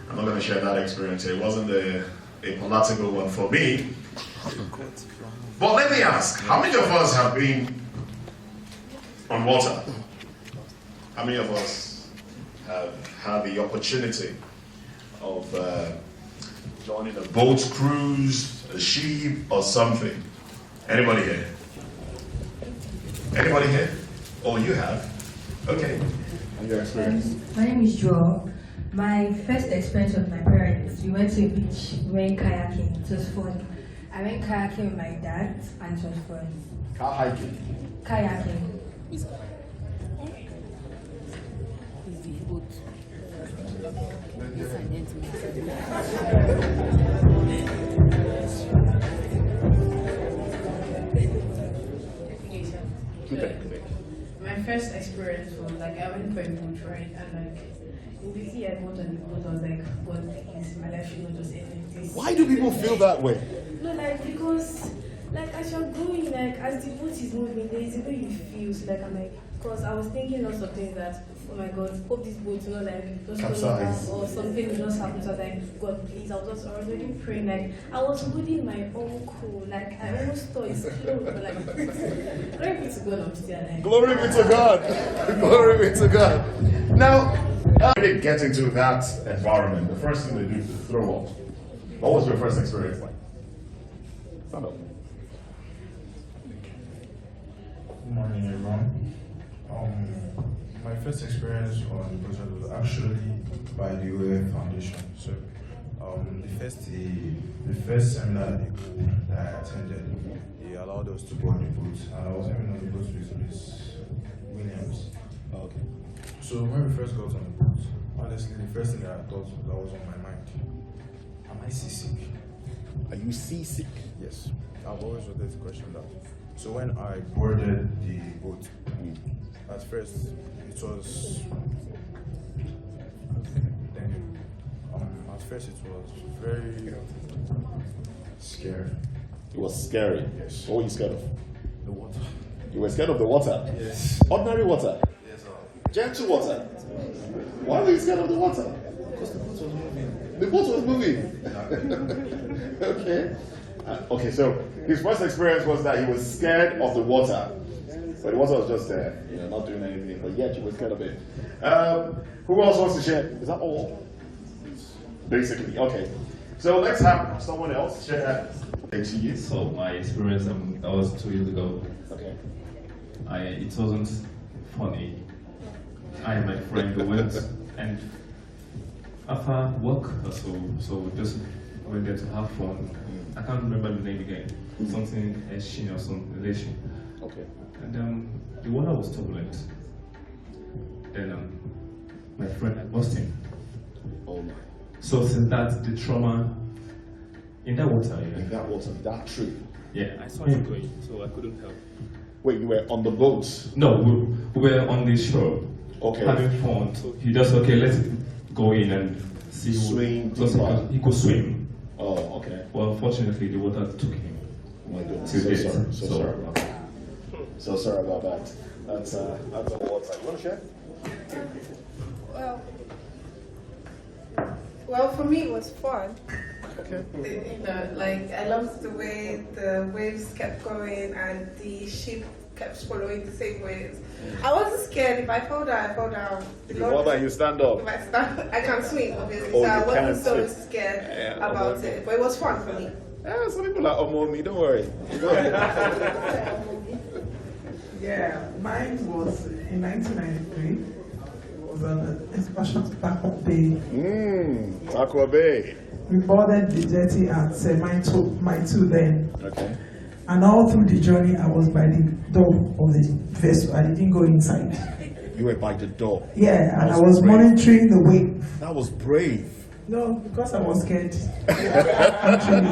I'm not going to share that experience. It wasn't a palatable one for me. But let me ask, how many of us have been on water? How many of us have had the opportunity of joining a boat cruise, a ship, or something? Anybody here? Anybody here? Oh, you have? Okay. And your experience? My name is Joel. My first experience with my parents, we went to a beach, we went kayaking. It was fun. I went kayaking with my dad, and it was fun. Car hiking? Kayaking. My first experience was like I went for a boat ride and like immediately I got on the boat, I was like, God, please, my life should not just end like this. Why do people feel that way? No, like because like as you're going, like as the boat is moving, there is a way you feel. So like I'm like, because I was thinking lots of things that, oh my God, hope this boat, you know, like just capsize or something will just happen. So I was like, God, please, I was already praying. Like I was holding my uncle, like I almost thought it's close, but like glory be to God, I'm still alive. Glory be to God. Glory be to God. Now, when they get into that environment, the first thing they do is to throw up. What was your first experience like? Stand up. Good morning, everyone. My first experience on the project was actually by the OA Foundation. So, the first seminar that I attended, they allowed us to board the boat, and I was even on the boat with Miss Williams. Okay. So when we first got on the boat, honestly, the first thing that I thought that was on my mind: am I seasick? Are you seasick? Yes, I've always wanted to question that. So when I boarded the boat, at first it was very scary. It was scary. Yes. What were you scared of? The water. You were scared of the water? Yes. Ordinary water? Yes, sir. Gentle water? Why were you scared of the water? Because the boat was moving. The boat was moving. Okay. Okay, so his first experience was that he was scared of the water. But the water was just there, not doing anything. But yet you were scared of it. Who else wants to share? Is that all? Basically, okay. So let's have someone else share that. So my experience, that was 2 years ago. Okay. It wasn't funny. I and my friend went, and after work or so we just went there to have fun. I can't remember the name again. Something Eshin or some relation. Okay. And the water was turbulent. Then my friend had lost him. Oh my. So since that, the trauma in that water, In that water, that tree. yeah, I saw him going, so I couldn't help. Wait, you were on the boat? No, we were on the shore, Okay. having fun. So he just, okay, let's go in and see. Swim Because deeper. he could swim. Oh, okay. Well, unfortunately, the water took him. Oh my goodness. To So death. sorry. So So- sorry about that. So sorry about that. That's a water. You want to share? Well, for me, it was fun. Okay. Like I loved the way the waves kept going and the ship kept following the same waves. I wasn't scared. If I fall down, I fall down. If you fall down, you stand up. If I stand, I can swim, obviously. Oh, so I you wasn't can so swim. scared Yeah, about okay. it. But it was fun for me. Yeah, some people are me. Don't worry. Yeah, mine was in 1993. It was an excursion to Taco Bay. Taco Bay. We boarded the jetty at my two then. Okay. And all through the journey, I was by the door of the vessel. I didn't go inside. You were by the door. Yeah, and I was was brave. monitoring the wave. That was brave. No, because I was scared. Actually,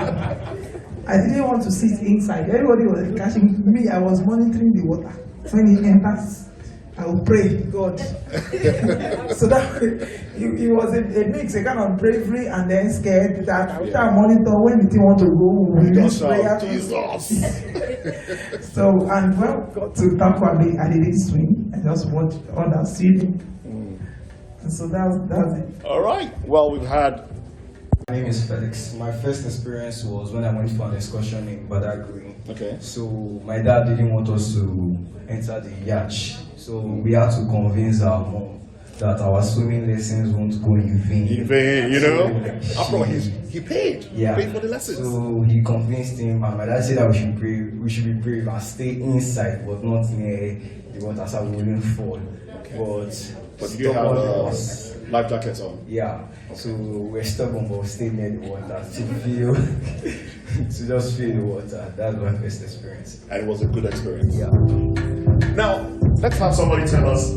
I didn't want to sit inside. Everybody was catching me. I was monitoring the water. When he enters, I will pray, God. So that it was a mix, a kind of bravery and then scared that I will monitor when the thing want to go. We Just use prayer. Jesus. So, and when we got to Taco Bay, I didn't swim. I just watched others swimming. something. So that's it. All right. Well, we've had. My name is Felix. My first experience was when I went for an excursion in Badagry. Okay. So my dad didn't want us to enter the yacht. So we had to convince our mom that our swimming lessons won't go in vain. In vain, you know? So After all, he paid. Yeah. He paid for the lessons. So he convinced him, and my dad said that we should be brave and stay inside, but not near the water so we wouldn't fall. But you have life jackets on. Yeah. So we're stubborn, but we stayed near the water to just feel the water. That's my first experience. And it was a good experience. Yeah. Now, let's have somebody tell us.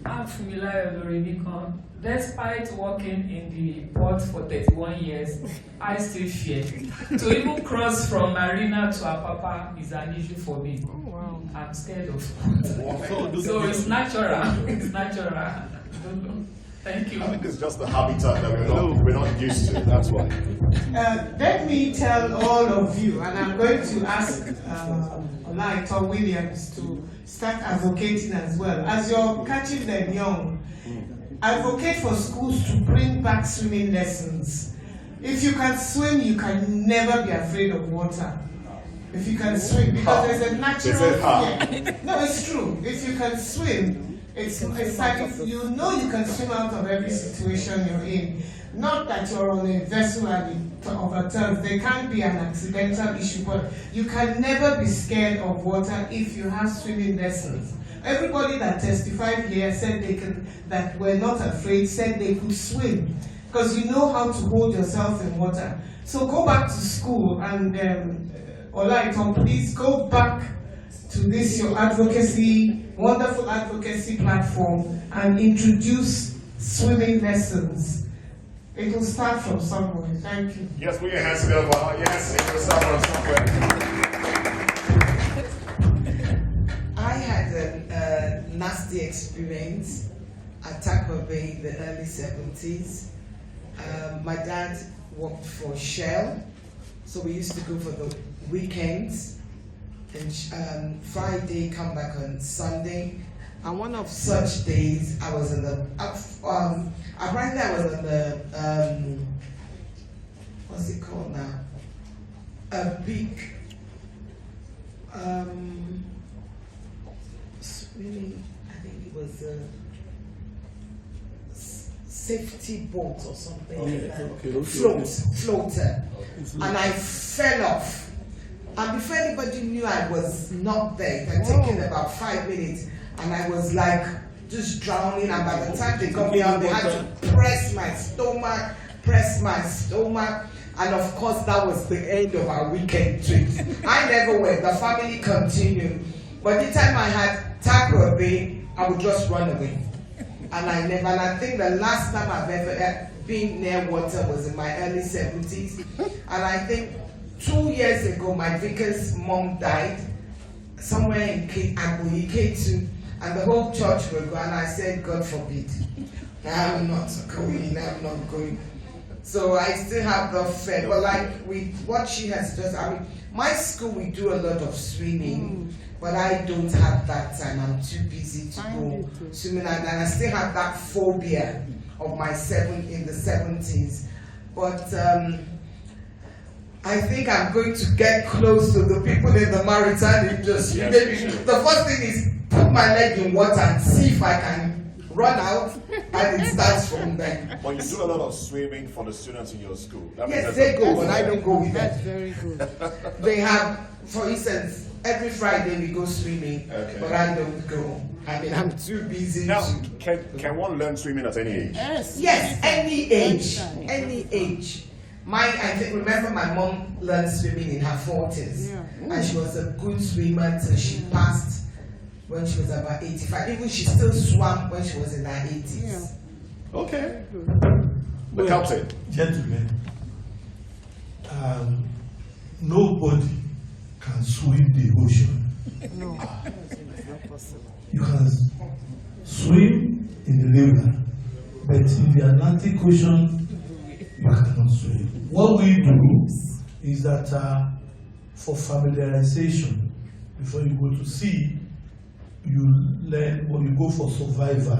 I'm familiar with Rubicon. Despite working in the port for 31 years, I still fear. To even cross from Marina to Apapa is an issue for me. Oh, wow. I'm scared of water. So it's natural. It's natural. I don't know. Thank you. I think it's just the habitat that we're not used to. That's why. Let me tell all of you, and I'm going to ask Olaito Williams to start advocating as well. As you're catching them young, advocate for schools to bring back swimming lessons. If you can swim, you can never be afraid of water. If you can swim, because there's a natural fear. No, it's true. If you can swim, it's like if you know you can swim out of every situation you're in. Not that you're on a vessel and it overturns. There can be an accidental issue, but you can never be scared of water if you have swimming lessons. Everybody that testified here said that were not afraid, said they could swim, because you know how to hold yourself in water. So go back to school and Olaito, please go back to this your advocacy, wonderful advocacy platform, and introduce swimming lessons. It will start from somewhere. Thank you. Yes, put your hands together. Yes, it will start from somewhere. I had a nasty experience at Takwa Bay in the early 70s. My dad worked for Shell, so we used to go for the weekends, and Friday, come back on Sunday. And one of such days, I was in the, apparently I was on the, what's it called now? A big, swimming, I think it was a safety boat or something. Floater. And I fell off. And before anybody knew I was not there, it had taken about 5 minutes. And I was like just drowning, and by the time they got me out, they had to press my stomach, and of course that was the end of our weekend trip. I never went, the family continued. But the time I had Takwa Bay, I would just run away. And I think the last time I've ever been near water was in my early 70s. And I think 2 years ago, my vicar's mom died somewhere in K2. And the whole church will go, and I said, God forbid. I'm not going. So I still have the fear. But like with what she has just, my school, we do a lot of swimming, but I don't have that time. I'm too busy to go swimming. And I still have that phobia of my in the 70s. But I think I'm going to get close to the people in the maritime industry. Yes. The first thing is put my leg in water and see if I can run out, and it starts from there. But you do a lot of swimming for the students in your school. Yes, they go, but I don't go with them. That's very good. They have, for instance, every Friday we go swimming, but I don't go. I'm too busy. Now, can one learn swimming at any age? Yes, any age. Any age. Remember my mom learned swimming in her 40s, and she was a good swimmer till she passed when she was about 85. Even she still swam when she was in her 80s. Yeah. Okay. The captain. Gentlemen, nobody can swim the ocean. No, it's not possible. You can swim in the river, but in the Atlantic Ocean, you cannot swim. What we do is that for familiarization, before you go to sea, you learn, or you go for survival.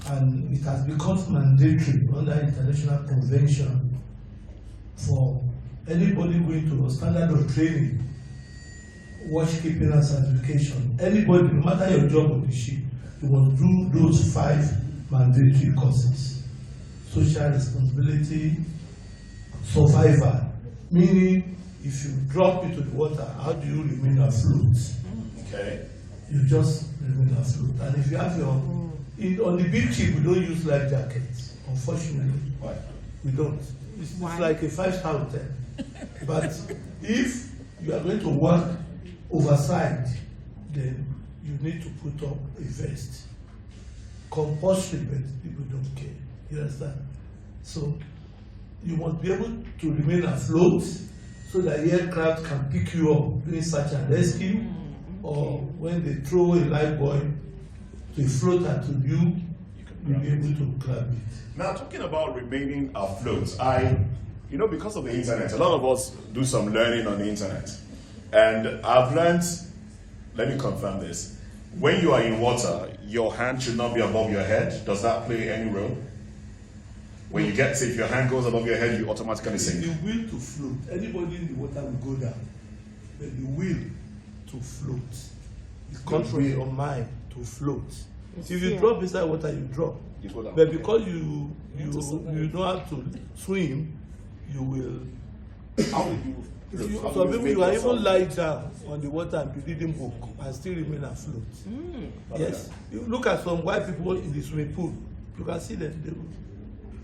And it has become mandatory under international convention for anybody going to a standard of training, watchkeeping and certification. Anybody, no matter your job on the ship, you must do those 5 mandatory courses. Social responsibility, survival, meaning if you drop into the water, how do you remain afloat? Okay. You just remain afloat. And if you have your, on the big ship, we don't use life jackets, unfortunately. Why? We don't. It's like a 5-star hotel. But if you are going to work overside, then you need to put up a vest. Compulsory, but people don't care. You understand? So you must be able to remain afloat so that the aircraft can pick you up during search and rescue, or when they throw a life buoy to a floater to you, you'll be able to grab it. Now, talking about remaining afloat, because of the internet, a lot of us do some learning on the internet. And I've learned, let me confirm this, when you are in water, your hand should not be above your head. Does that play any role? When you get sick, if your hand goes above your head, you automatically sink. The will to float, anybody in the water will go down. But the will to float is contrary on mind to float. If you drop inside water, you drop. You go down. But because you know how to swim, you will. How will you? Some people you are even lie down on the water and be reading book and still remain afloat. Yes. You look at some white people in the swimming pool. You can see them.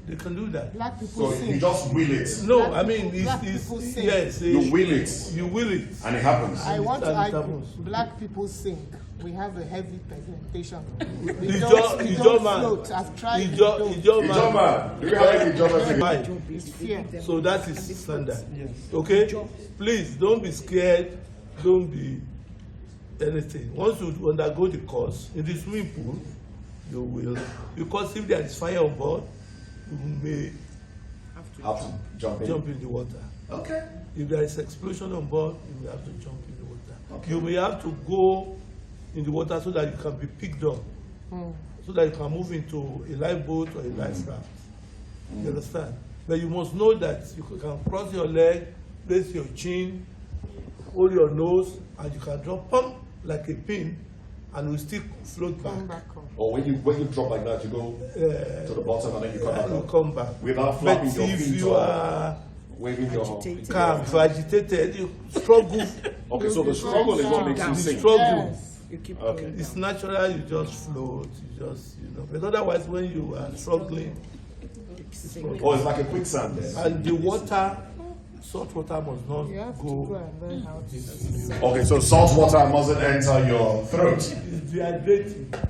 They can do that. Black people So sing. you just will it. No, I mean, Black people sing. yes. You will it. You will it. And it happens. I want to And it argue, happens. black people sing. We have a heavy presentation. We Ijo don't man. float. I've tried. Ijo man. Do we have any Ijo man? It's fear. So that is standard. Okay? Please don't be scared. Don't be anything. Once you undergo the course in the swimming pool, you will, because if there is fire on board, you may Have to jump in. jump in the water. Okay. If there is explosion on board, you may have to jump in the water. Okay. You may have to go in the water so that you can be picked up, so that you can move into a lifeboat or a life raft. You understand? But you must know that you can cross your leg, place your chin, hold your nose, and you can drop pump like a pin, and will still float back. Or when you drop like that, you go to the bottom and then you come back. You up. come back. Without flapping But your if feet you or are waving your calm, if you are agitated, you struggle. Okay, so the struggle is what makes you The sink. struggle. Okay. It's natural, you just float, but otherwise when you are struggling, Or it's like a quicksand there. and the water, salt water must not You have to go. go and learn how to swim. Okay, so salt water mustn't enter your throat. It's dehydrating.